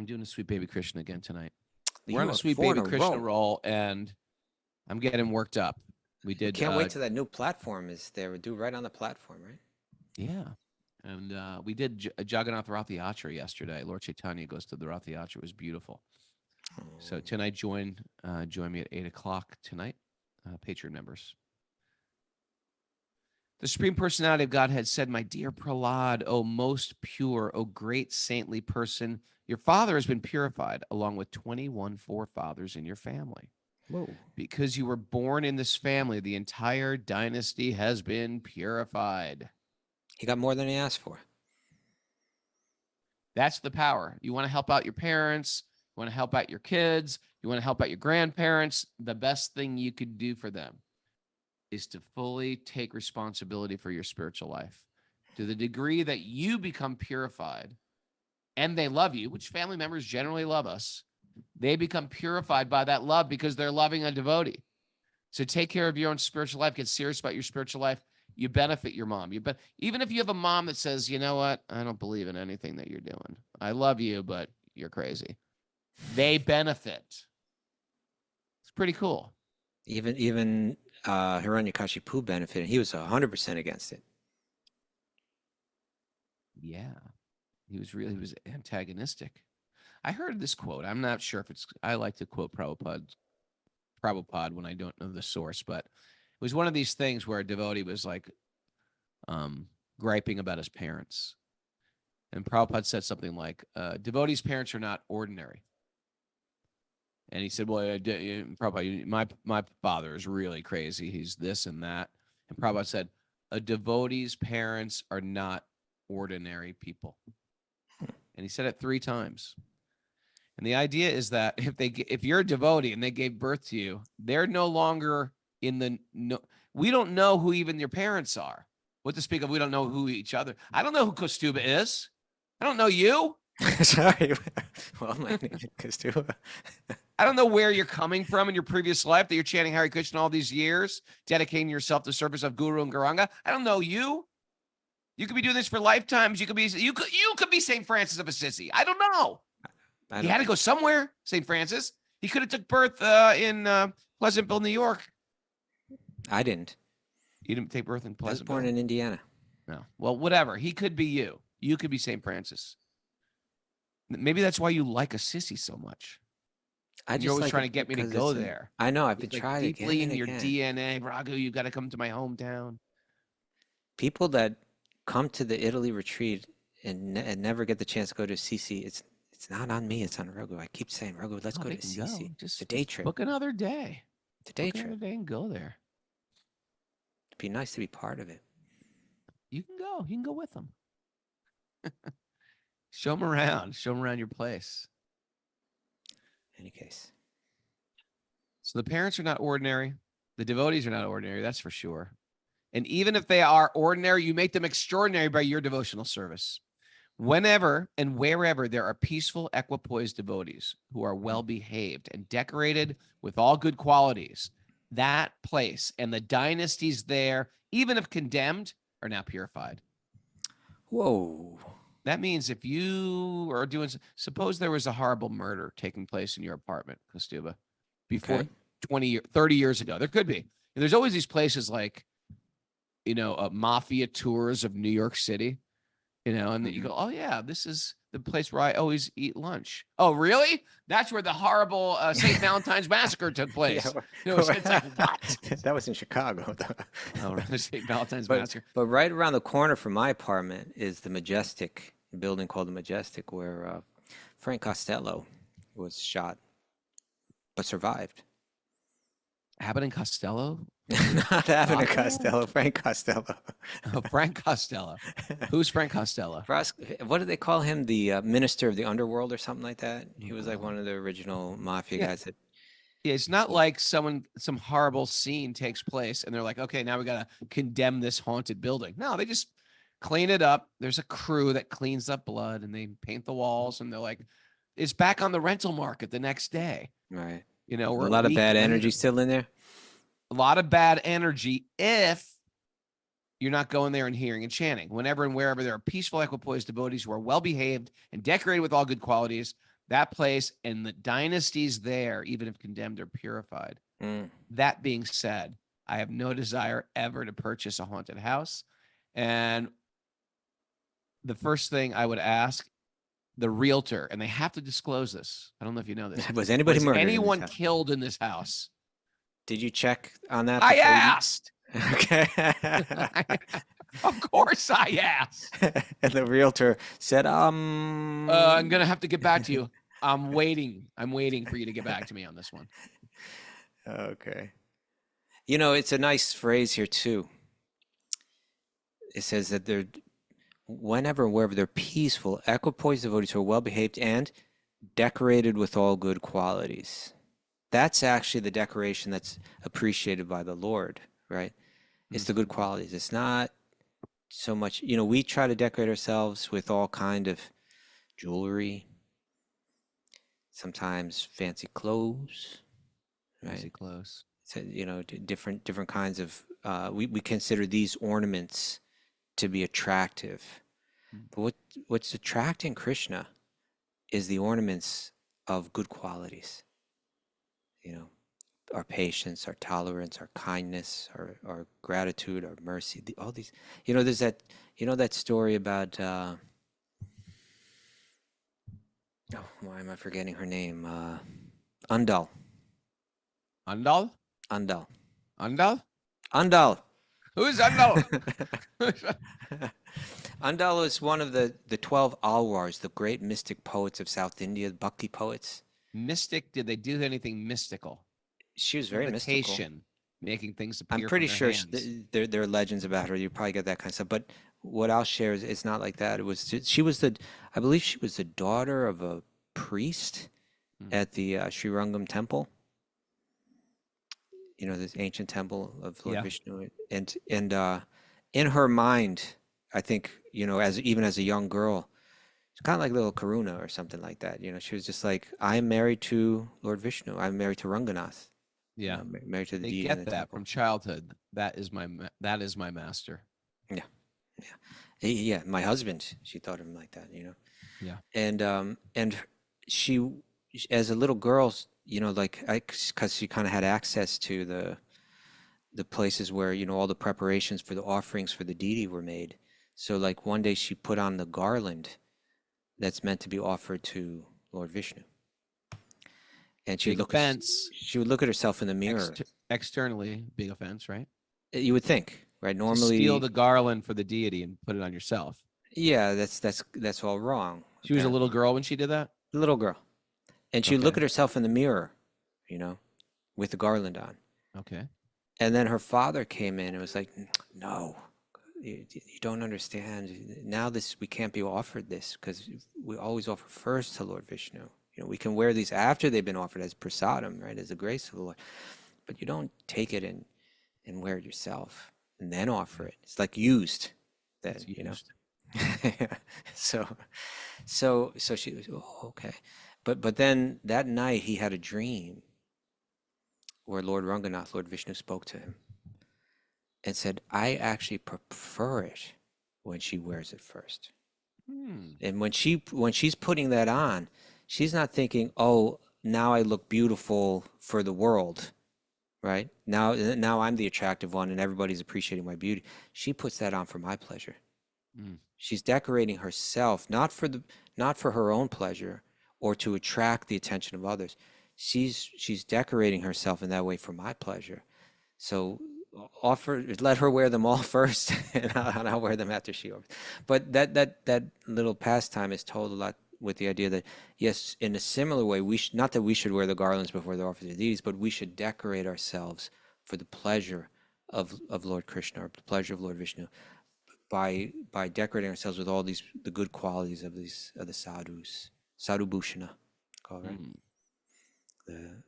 Speaker 2: doing a Sweet Baby Krishna again tonight. We're on
Speaker 1: You
Speaker 2: a
Speaker 1: are
Speaker 2: Sweet
Speaker 1: 4 in
Speaker 2: Baby
Speaker 1: a
Speaker 2: Krishna
Speaker 1: row.
Speaker 2: roll, and I'm getting worked up. We did.
Speaker 1: Can't wait till that new platform is there. We'll do right on the platform, right?
Speaker 2: Yeah. And we did Jagannath Rath Yatra yesterday. Lord Chaitanya goes to the Rath Yatra. It was beautiful. So tonight, join me at 8:00 tonight, Patreon members. The Supreme Personality of Godhead said, my dear Prahlad, O most pure, O great saintly person, your father has been purified along with 21 forefathers in your family.
Speaker 1: Whoa.
Speaker 2: Because you were born in this family, the entire dynasty has been purified.
Speaker 1: He got more than he asked for.
Speaker 2: That's the power. You want to help out your parents. You want to help out your kids. You want to help out your grandparents. The best thing you could do for them is to fully take responsibility for your spiritual life. To the degree that you become purified and they love you, which family members generally love us, they become purified by that love because they're loving a devotee. So take care of your own spiritual life. Get serious about your spiritual life. You benefit your mom. Even if you have a mom that says, you know what, I don't believe in anything that you're doing. I love you, but you're crazy. They benefit. It's pretty cool.
Speaker 1: Even Hiranyakashipu benefited. He was 100% against it.
Speaker 2: Yeah, he was antagonistic. I heard this quote. I'm not sure if it's. I like to quote Prabhupada when I don't know the source, but it was one of these things where a devotee was like griping about his parents, and Prabhupada said something like, "Devotees' parents are not ordinary." And he said, well, Prabhupada, my father is really crazy. He's this and that. And Prabhupada said, a devotee's parents are not ordinary people. And he said it 3 times. And the idea is that if you're a devotee and they gave birth to you, they're no longer we don't know who even your parents are. What to speak of, we don't know who each other. I don't know who Kostuba is. I don't know you.
Speaker 1: Sorry. Well, my name is Kostuba.
Speaker 2: I don't know where you're coming from in your previous life that you're chanting Hare Krishna all these years, dedicating yourself to service of Guru and Gauranga. I don't know you. You could be doing this for lifetimes. You could be St. Francis of Assisi. I don't know. He had to go somewhere, St. Francis. He could have took birth in Pleasantville, New York.
Speaker 1: I didn't.
Speaker 2: You didn't take birth in Pleasantville?
Speaker 1: I was born in Indiana.
Speaker 2: No. Well, whatever. He could be you. You could be St. Francis. Maybe that's why you like Assisi so much. You're always trying to get me to go there.
Speaker 1: I know. I've been trying
Speaker 2: deeply
Speaker 1: again and
Speaker 2: in your
Speaker 1: again.
Speaker 2: DNA, Raghu. You got to come to my hometown.
Speaker 1: People that come to the Italy retreat and never get the chance to go to Assisi, it's not on me. It's on Raghu. I keep saying, Raghu, let's go to Assisi. It's a day trip.
Speaker 2: Book another day.
Speaker 1: It's a day trip.
Speaker 2: Another day and go there.
Speaker 1: It'd be nice to be part of it.
Speaker 2: You can go. You can go with them. Show them around. Show them around your place.
Speaker 1: Any case.
Speaker 2: So the parents are not ordinary. The devotees are not ordinary. That's for sure. And even if they are ordinary, you make them extraordinary by your devotional service. Whenever and wherever there are peaceful, equipoised devotees who are well behaved and decorated with all good qualities, that place and the dynasties there, even if condemned, are now purified.
Speaker 1: Whoa.
Speaker 2: That means if you are doing, suppose there was a horrible murder taking place in your apartment, Kostuba, before
Speaker 1: Okay.
Speaker 2: 30 years ago. There could be. And there's always these places like, mafia tours of New York City, and then you go, oh yeah, this is the place where I always eat lunch. Oh, really? That's where the horrible St. Valentine's Massacre took place. It's like, what?
Speaker 1: That was in Chicago, though.
Speaker 2: Oh, right, the St. Valentine's
Speaker 1: But,
Speaker 2: Massacre.
Speaker 1: but right around the corner from my apartment is the Majestic, a building called the Majestic, where Frank Costello was shot, but survived.
Speaker 2: Abbott and Costello?
Speaker 1: Not Abbott and Costello, Frank Costello.
Speaker 2: Oh, Frank Costello. Who's Frank Costello?
Speaker 1: What did they call him? The minister of the underworld or something like that? He was like one of the original mafia guys.
Speaker 2: Yeah, it's not like some horrible scene takes place and they're like, okay, now we got to condemn this haunted building. No, they just clean it up. There's a crew that cleans up blood and they paint the walls and they're like, it's back on the rental market the next day.
Speaker 1: Right.
Speaker 2: We're
Speaker 1: a lot of bad energy still in there.
Speaker 2: A lot of bad energy if you're not going there and hearing and chanting. Whenever and wherever there are peaceful, equipoised devotees who are well behaved and decorated with all good qualities, that place and the dynasties there, even if condemned, are purified. That being said, I have no desire ever to purchase a haunted house. And the first thing I would ask the realtor, and they have to disclose this. I don't know if you know this.
Speaker 1: Was anybody murdered?
Speaker 2: Anyone killed in this house?
Speaker 1: Did you check on that?
Speaker 2: I asked.
Speaker 1: Okay.
Speaker 2: Of course I asked.
Speaker 1: And the realtor said,
Speaker 2: I'm going to have to get back to you. I'm waiting for you to get back to me on this one.
Speaker 1: Okay. It's a nice phrase here too. It says that whenever and wherever they're peaceful, equipoised devotees who are well behaved and decorated with all good qualities. That's actually the decoration that's appreciated by the Lord, right? It's the good qualities. It's not so much, we try to decorate ourselves with all kind of jewelry, sometimes fancy clothes, right?
Speaker 2: Fancy clothes.
Speaker 1: So, different kinds of, we consider these ornaments to be attractive. But what's attracting Krishna is the ornaments of good qualities. Our patience, our tolerance, our kindness, our gratitude, our mercy, all these, there's that story about, why am I forgetting her name? Undal.
Speaker 2: Undal?
Speaker 1: Undal.
Speaker 2: Undal?
Speaker 1: Undal.
Speaker 2: Who's Undal?
Speaker 1: Undal is one of the 12 Alwars, the great mystic poets of South India, Bhakti poets.
Speaker 2: Mystic? Did they do anything mystical?
Speaker 1: She was very mystical.
Speaker 2: Making things appear.
Speaker 1: I'm pretty sure
Speaker 2: there
Speaker 1: are legends about her. You probably get that kind of stuff. But what I'll share is it's not like that. I believe she was the daughter of a priest at the Srirangam temple. This ancient temple of Lord Vishnu. And in her mind, I think, even as a young girl, it's kind of like little Karuna or something like that. She was just like, I'm married to Lord Vishnu. I'm married to Ranganath.
Speaker 2: Yeah,
Speaker 1: married to the deity.
Speaker 2: They get that from childhood. That is my master.
Speaker 1: Yeah. My husband, she thought of him like that.
Speaker 2: Yeah.
Speaker 1: And she, as a little girl, because she kind of had access to the places where all the preparations for the offerings for the deity were made. So like one day she put on the garland that's meant to be offered to Lord Vishnu. And she would look at herself in the mirror.
Speaker 2: Externally, big offense, right?
Speaker 1: You would think, right? Normally,
Speaker 2: steal the garland for the deity and put it on yourself.
Speaker 1: Yeah, that's all wrong.
Speaker 2: She was a little girl when she did that?
Speaker 1: A little girl. And she'd look at herself in the mirror, with the garland on.
Speaker 2: Okay.
Speaker 1: And then her father came in and was like, no, you don't understand. Now we can't be offered this because we always offer first to Lord Vishnu. We can wear these after they've been offered as prasadam, right, as the grace of the Lord. But you don't take it and wear it yourself. and then offer it. It's like used then,
Speaker 2: It's
Speaker 1: you know.
Speaker 2: used.
Speaker 1: So she was, oh, okay. But then that night he had a dream where Lord Ranganath, Lord Vishnu, spoke to him and said, I actually prefer it when she wears it first. And when she's putting that on, she's not thinking, oh, now I look beautiful for the world, right? Now I'm the attractive one and everybody's appreciating my beauty. She puts that on for my pleasure. She's decorating herself, not for her own pleasure or to attract the attention of others. She's decorating herself in that way for my pleasure. So let her wear them all first, and I'll wear them after she opens. But that little pastime is told a lot with the idea that, yes, in a similar way, not that we should wear the garlands before they're offered to the deities, but we should decorate ourselves for the pleasure of Lord Krishna, or the pleasure of Lord Vishnu, by decorating ourselves with all the good qualities of the sadhus, sadhu bhushana, right?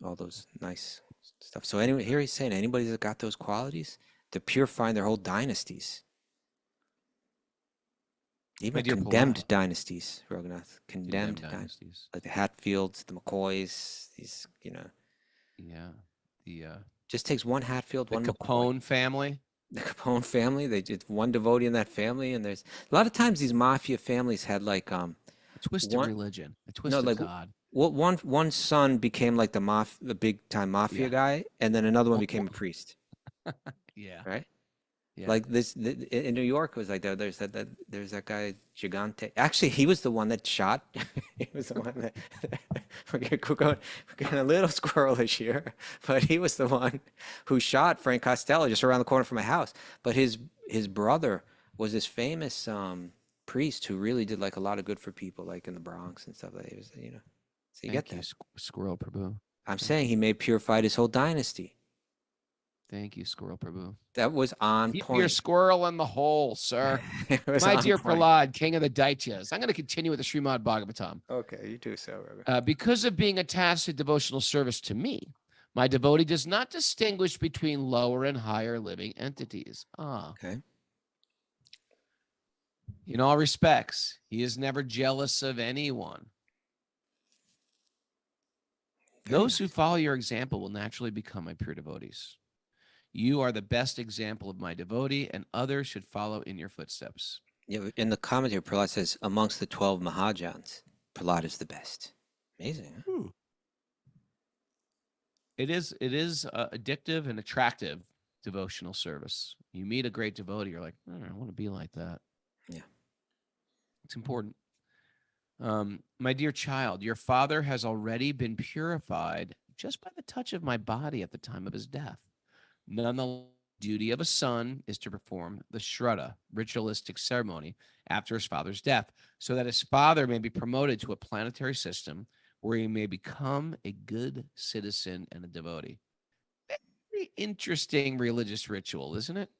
Speaker 1: All those nice stuff. So anyway, here he's saying anybody that got those qualities, they're purifying their whole dynasties, even condemned dynasties. Raghunath, condemned dynasties, like the Hatfields, the McCoys. These, just takes one Hatfield, one
Speaker 2: Capone
Speaker 1: McCoy.
Speaker 2: family.
Speaker 1: The Capone family. They just one devotee in that family, and there's a lot of times these mafia families had like
Speaker 2: a twisted religion, a twisted God.
Speaker 1: Well, one son became like the big time mafia guy, and then another one became a priest.
Speaker 2: Yeah.
Speaker 1: Right.
Speaker 2: Yeah.
Speaker 1: Like in New York, it was like there's that guy Gigante. Actually, he was the one that shot. He was the one that we're getting a little squirrelish here, but he was the one who shot Frank Costello just around the corner from my house. But his brother was this famous priest who really did like a lot of good for people, like in the Bronx and stuff. Like he was, So you get that.
Speaker 2: Squirrel Prabhu.
Speaker 1: I'm saying he may purified his whole dynasty.
Speaker 2: Thank you, Squirrel Prabhu.
Speaker 1: That was on
Speaker 2: Keep
Speaker 1: point.
Speaker 2: your squirrel in the hole, sir. My dear Prahlad, king of the Daityas. I'm going to continue with the Srimad Bhagavatam.
Speaker 1: Okay, you do so.
Speaker 2: Because of being attached to devotional service to me, my devotee does not distinguish between lower and higher living entities.
Speaker 1: Okay.
Speaker 2: In all respects, he is never jealous of anyone. Those who follow your example will naturally become my pure devotees. You are the best example of my devotee, and others should follow in your footsteps.
Speaker 1: Yeah, in the commentary, Prahlad says, amongst the 12 Mahajans, Prahlad is the best. Amazing. Huh?
Speaker 2: It is addictive and attractive devotional service. You meet a great devotee, you're like, I want to be like that.
Speaker 1: Yeah.
Speaker 2: It's important. My dear child, your father has already been purified just by the touch of my body at the time of his death. Nonetheless, the duty of a son is to perform the Shraddha, ritualistic ceremony, after his father's death, so that his father may be promoted to a planetary system where he may become a good citizen and a devotee. Very interesting religious ritual, isn't it?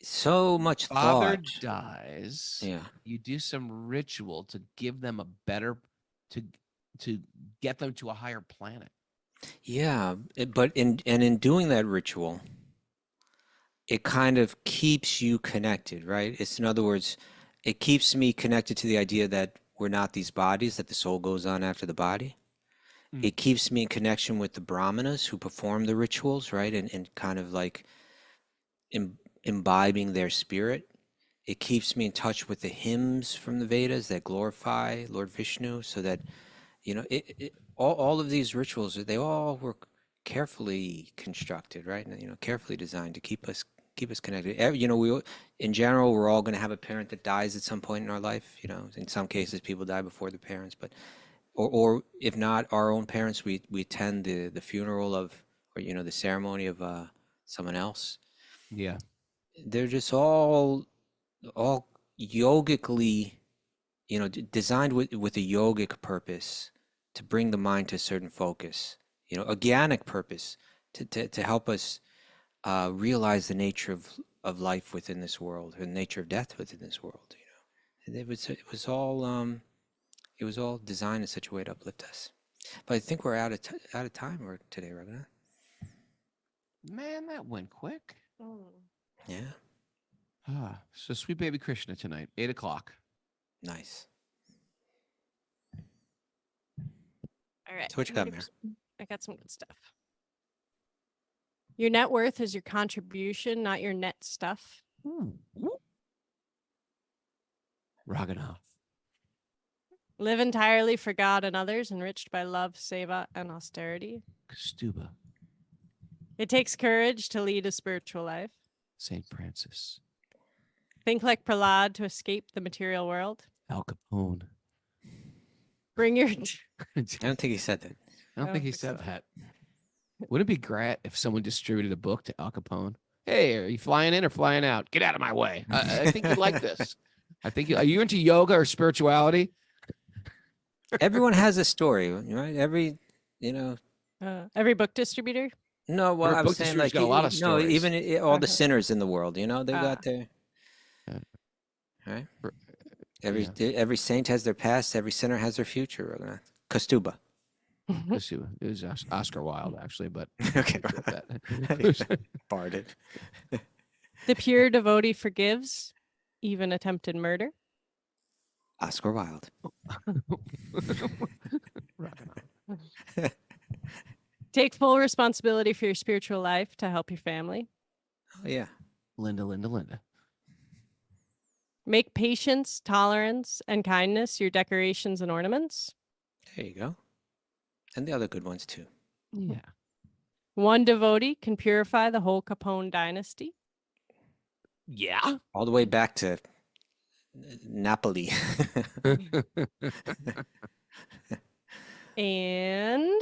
Speaker 1: So much
Speaker 2: Father
Speaker 1: thought.
Speaker 2: dies.
Speaker 1: Yeah.
Speaker 2: You do some ritual to give them a better, to get them to a higher planet.
Speaker 1: Yeah, but in doing that ritual, it kind of keeps you connected, right? It's, in other words, it keeps me connected to the idea that we're not these bodies, that the soul goes on after the body. It keeps me in connection with the brahmanas who perform the rituals, right? And kind of like imbibing their spirit. It keeps me in touch with the hymns from the Vedas that glorify Lord Vishnu, so that, all of these rituals, they all were carefully constructed, right? And, carefully designed to keep us connected. We, in general, we're all going to have a parent that dies at some point in our life. In some cases, people die before their parents, but or if not our own parents, we attend the funeral of, or the ceremony of someone else.
Speaker 2: Yeah,
Speaker 1: they're just all yogically, designed with a yogic purpose to bring the mind to a certain focus. Organic purpose to help us realize the nature of life within this world, and the nature of death within this world. It was all designed in such a way to uplift us. But I think we're out of time today, Raghunath.
Speaker 2: Man, that went quick.
Speaker 1: Yeah.
Speaker 2: So Sweet Baby Krishna tonight, 8:00.
Speaker 1: Nice.
Speaker 5: All right.
Speaker 1: So what you got, Mary?
Speaker 5: I got some good stuff. Your net worth is your contribution, not your net stuff.
Speaker 2: Raghunath.
Speaker 5: Live entirely for God and others, enriched by love, seva, and austerity.
Speaker 2: Kastuba.
Speaker 5: It takes courage to lead a spiritual life.
Speaker 2: St. Francis.
Speaker 5: Think like Prahlad to escape the material world.
Speaker 2: Al Capone.
Speaker 5: Bring your...
Speaker 1: I don't think he said that.
Speaker 2: I don't think he said that. Wouldn't it be great if someone distributed a book to Al Capone? Hey, are you flying in or flying out? Get out of my way. I think you'd like this. I think are you into yoga or spirituality?
Speaker 1: Everyone has a story, right? Every
Speaker 5: every book distributor.
Speaker 1: No, well,
Speaker 2: Every
Speaker 1: I was
Speaker 2: book
Speaker 1: saying
Speaker 2: distributor's
Speaker 1: like
Speaker 2: got a lot of
Speaker 1: no,
Speaker 2: stories.
Speaker 1: even all the sinners in the world, they got their right. Every saint has their past. Every sinner has their future. Kastuba.
Speaker 2: It was Oscar Wilde, actually, but
Speaker 1: Okay. Barded.
Speaker 5: The pure devotee forgives, even attempted murder.
Speaker 1: Oscar Wilde.
Speaker 5: Take full responsibility for your spiritual life to help your family.
Speaker 1: Oh, yeah.
Speaker 2: Linda.
Speaker 5: Make patience, tolerance, and kindness your decorations and ornaments.
Speaker 1: There you go. And the other good ones too.
Speaker 2: Yeah.
Speaker 5: One devotee can purify the whole Capone dynasty.
Speaker 2: Yeah.
Speaker 1: All the way back to Napoli.
Speaker 5: And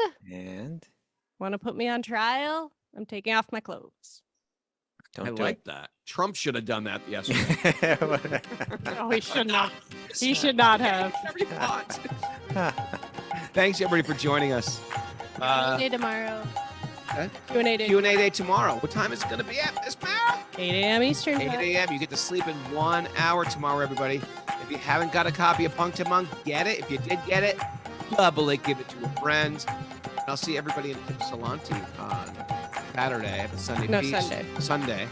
Speaker 5: want to put me on trial? I'm taking off my clothes.
Speaker 2: I like that. Trump should have done that yesterday.
Speaker 5: No, he should not. He should not have.
Speaker 2: Thanks, everybody, for joining us.
Speaker 5: Day tomorrow.
Speaker 2: Okay.
Speaker 5: Q&A day.
Speaker 2: Q&A day tomorrow. What time is it going to be at, Miss Mara?
Speaker 5: 8 a.m. Eastern
Speaker 2: 8
Speaker 5: time.
Speaker 2: a.m. You get to sleep in 1 hour tomorrow, everybody. If you haven't got a copy of Punk to Monk, get it. If you did get it, double it. Give it to a friend. And I'll see everybody in Ypsilanti on Saturday at the Sunday
Speaker 5: No,
Speaker 2: Beach.
Speaker 5: Sunday.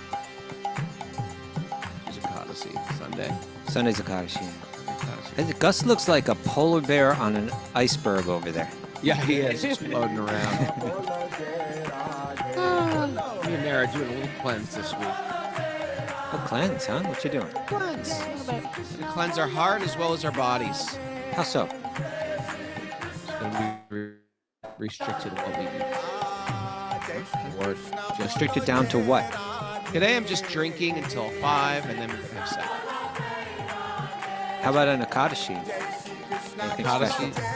Speaker 2: There's a Odyssey. Sunday.
Speaker 1: Sunday's Akadashi. Gus looks like a polar bear on an iceberg over there.
Speaker 2: Yeah, he is. Just floating around. Me and Mara are doing a little cleanse this week.
Speaker 1: Oh, cleanse, huh? What you doing?
Speaker 2: Cleanse. To cleanse our heart as well as our bodies.
Speaker 1: How so?
Speaker 2: It's going to be restricted to what we eat. Or just
Speaker 1: Restricted down to what?
Speaker 2: today I'm just drinking until 5 and then we're going to have sex.
Speaker 1: How about an Akadashi? Anything
Speaker 2: Odyssey.
Speaker 1: special?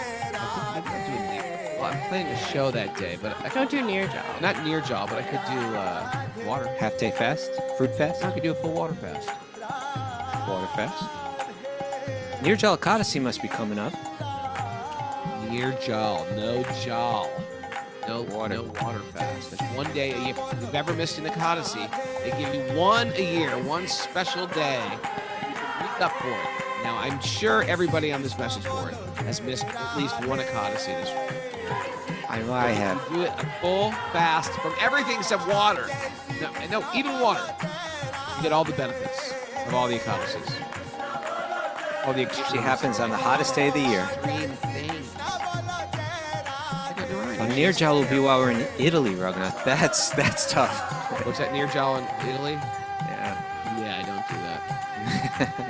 Speaker 2: I'm playing a show that day, but I
Speaker 5: Don't do near job.
Speaker 2: not near jaw, but I could do water.
Speaker 1: Half-day fast? Fruit fast?
Speaker 2: I could do a full water fast.
Speaker 1: Water fast? Nirjal Akadashi must be coming up.
Speaker 2: Near jaw, no jaw. No water fast. There's one day a year. If you've ever missed an Odyssey, they give you one a year, one special day. Make up for it. Now, I'm sure everybody on this message board has missed at least one Odyssey this week.
Speaker 1: I know I have.
Speaker 2: Do it a full fast from everything except water. No, even water. You get all the benefits of all the Odysseys. All the
Speaker 1: Usually happens on the hottest day of the year.
Speaker 2: extreme things.
Speaker 1: Well, Nirjal will be while we're in Italy, Raghunath. That's tough.
Speaker 2: What's that near jaw in Italy?
Speaker 1: Yeah.
Speaker 2: Yeah, I don't do that.